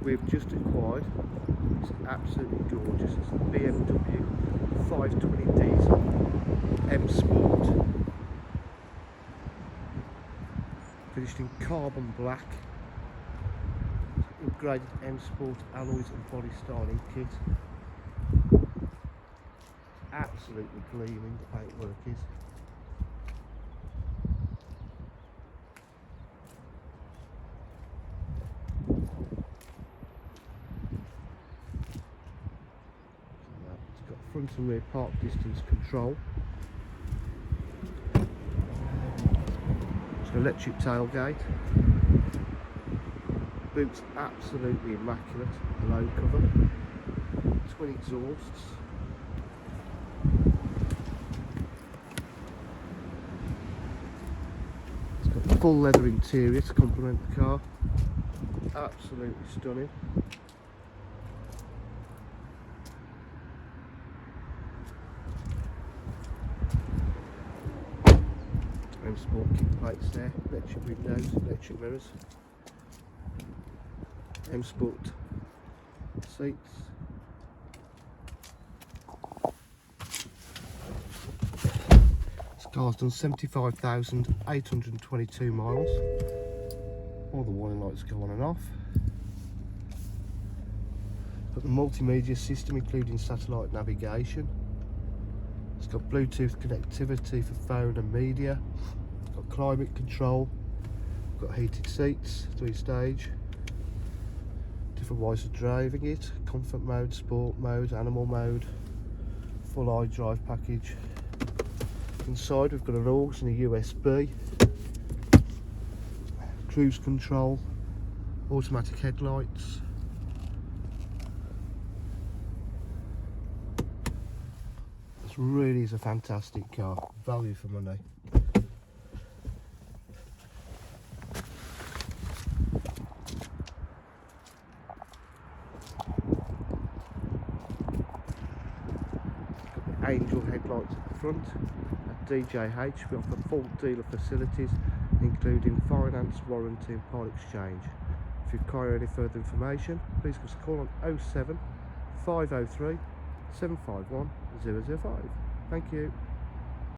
we've just acquired is absolutely gorgeous. It's the BMW 520 diesel M Sport, finished in carbon black. Upgraded M Sport alloys and body styling kit. Absolutely gleaming, the paintwork is. It's got front and rear park distance control. It's an electric tailgate. Boots absolutely immaculate, low cover, twin exhausts. It's got a full leather interior to complement the car, absolutely stunning. M Sport kick plates there, electric windows, electric mirrors. M Sport seats. This car's done 75,822 miles. All the warning lights go on and off. Got the multimedia system including satellite navigation. It's got Bluetooth connectivity for phone and media. It's got climate control. Got heated seats, 3-stage. Different ways of driving it: comfort mode, sport mode, animal mode, full iDrive package. Inside we've got an aux and a USB, cruise control, automatic headlights. This really is a fantastic car, value for money. Angel headlights at the front. At DJH we offer full dealer facilities including finance, warranty and part exchange. If you require any further information, please give us a call on 07 503 751 005. Thank you.